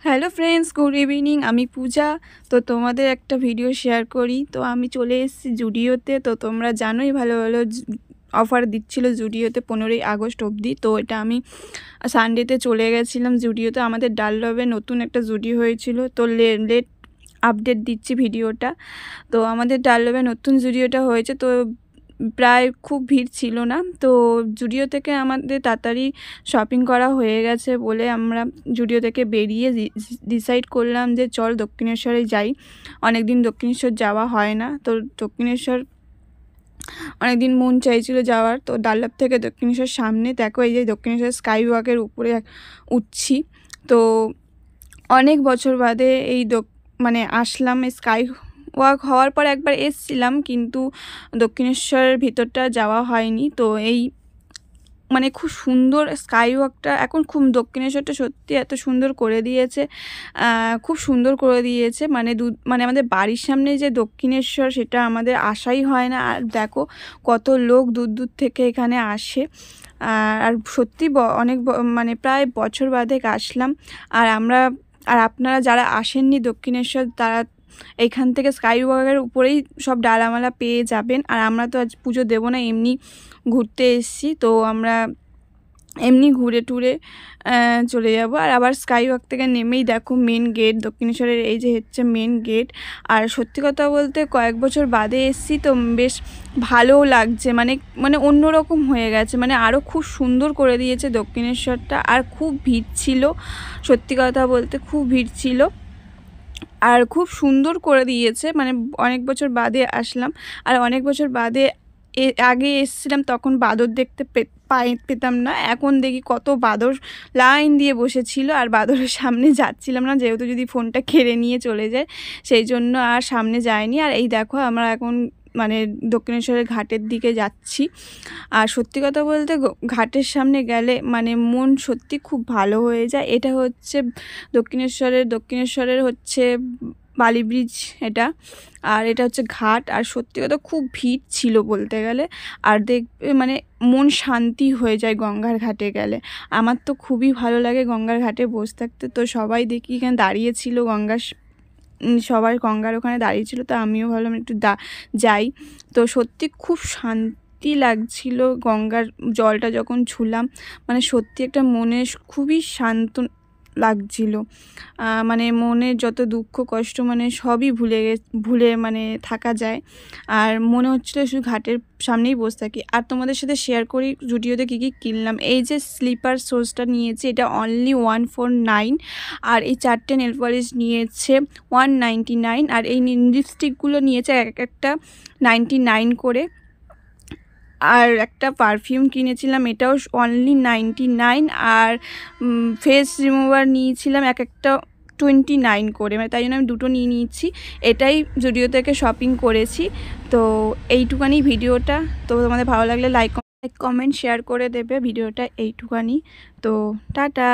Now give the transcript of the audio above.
Hello friends, good evening. আমি পূজা। তো তোমাদের একটা ভিডিও শেয়ার করি। তো আমি চলে এসেছি জুডিওতে। তো তোমরা জানোই ভালো ভালো অফার দিচ্ছিল জুডিওতে 15ই আগস্ট অবধি। তো এটা আমি সানডেতে চলে গেছিলাম জুডিওতে। আমাদের ডাললবে নতুন একটা জুডিও হয়েছিল। তো লেট আপডেট দিচ্ছি ভিডিওটা। তো আমাদের ডাললবে নতুন জুডিওটা হয়েছে। তো প্রায় খুব ভিড় ছিল না। তো জুডিও থেকে আমাদের তাড়াতাড়ি শপিং করা হয়ে গেছে বলে আমরা জুডিও থেকে বেরিয়ে ডিসাইড করলাম যে চল দক্ষিণেশ্বরে যাই। অনেক দিন দক্ষিণেশ্বর যাওয়া হয় না। তো দক্ষিণেশ্বর অনেক দিন মন চাইছিল যাওয়ার। তো ডাল্লাভ থেকে দক্ষিণেশ্বর সামনে দেখো, এই যে দক্ষিণেশ্বর স্কাই ওয়াকের উপরে উঠছি। তো অনেক বছর বাদে এই মানে আসলাম। স্কাই ওয়াক হওয়ার পর একবার এসছিলাম, কিন্তু দক্ষিণেশ্বরের ভিতরটা যাওয়া হয়নি। তো এই মানে খুব সুন্দর স্কাই ওয়াকটা এখন, খুব দক্ষিণেশ্বরটা সত্যি এত সুন্দর করে দিয়েছে, খুব সুন্দর করে দিয়েছে। মানে আমাদের বাড়ির সামনে যে দক্ষিণেশ্বর, সেটা আমাদের আশাই হয় না। আর দেখো কত লোক দূর দূর থেকে এখানে আসে। আর সত্যি অনেক মানে প্রায় বছর বাদে আসলাম। আর আপনারা যারা আসেননি দক্ষিণেশ্বর, তারা এইখান থেকে স্কাই ওয়াকের উপরেই সব ডালামালা পেয়ে যাবেন। আর আমরা তো আজ পুজো দেবো না, এমনি ঘুরতে এসেছি। তো আমরা এমনি ঘুরে টুরে চলে যাব। আর আবার স্কাই ওয়াক থেকে নেমেই দেখো মেন গেট, দক্ষিণেশ্বরের এই যে হচ্ছে মেন গেট। আর সত্যি কথা বলতে কয়েক বছর বাদে এসেছি, তো বেশ ভালোও লাগছে। মানে অন্যরকম হয়ে গেছে, মানে আরও খুব সুন্দর করে দিয়েছে দক্ষিণেশ্বরটা। আর খুব ভিড় ছিল, সত্যি কথা বলতে খুব ভিড় ছিল। আর খুব সুন্দর করে দিয়েছে, মানে অনেক বছর বাদে আসলাম। আর অনেক বছর বাদে আগে এসেছিলাম, তখন বাঁদর দেখতে পেতাম না। এখন দেখি কত বাঁদর লাইন দিয়ে বসেছিল। আর বাঁদরের সামনে যাচ্ছিলাম না, যেহেতু যদি ফোনটা কেড়ে নিয়ে চলে যায়, সেই জন্য আর সামনে যায়নি। আর এই দেখো আমরা এখন মানে দক্ষিণেশ্বরের ঘাটের দিকে যাচ্ছি। আর সত্যি কথা বলতে ঘাটের সামনে গেলে মানে মন সত্যি খুব ভালো হয়ে যায়। এটা হচ্ছে দক্ষিণেশ্বরের হচ্ছে বালি ব্রিজ এটা। আর এটা হচ্ছে ঘাট। আর সত্যি কথা খুব ভিড় ছিল বলতে গেলে। আর দেখবে মানে মন শান্তি হয়ে যায় গঙ্গার ঘাটে গেলে। আমার তো খুবই ভালো লাগে গঙ্গার ঘাটে বসে থাকতে। তো সবাই দেখি এখানে দাঁড়িয়েছিল, সবাই গঙ্গার ওখানে দাঁড়িয়েছিল। তো আমিও ভাবলাম একটু যাই। তো সত্যি খুব শান্তি লাগছিল গঙ্গার জলটা যখন ছুলাম। মানে সত্যি একটা মনে খুবই শান্ত লাগছিল। মানে মনের যত দুঃখ কষ্ট মানে সবই ভুলে মানে থাকা যায়। আর মনে হচ্ছিল শুধু ঘাটের সামনেই বসে থাকি। আর তোমাদের সাথে শেয়ার করি জুডিওতে কী কী কিনলাম। এই যে স্লিপার সোজটা নিয়েছি, এটা অনলি 149। আর এই 4টে নেল পলিশ নিয়েছে 199। আর এই লিপস্টিকগুলো নিয়েছে এক একটা 99 করে। আর একটা পারফিউম কিনেছিলাম, এটাও অনলি 99। আর ফেস রিমুভার নিয়েছিলাম এক একটা 29 করে, মানে তাই জন্য আমি দুটো নিয়ে নিয়েছি। এটাই জুডিও থেকে শপিং করেছি। তো এইটুকানি ভিডিওটা। তো তোমাদের ভালো লাগলে লাইক কমেন্ট শেয়ার করে দেবে ভিডিওটা। এইটুকানি। তো টাটা।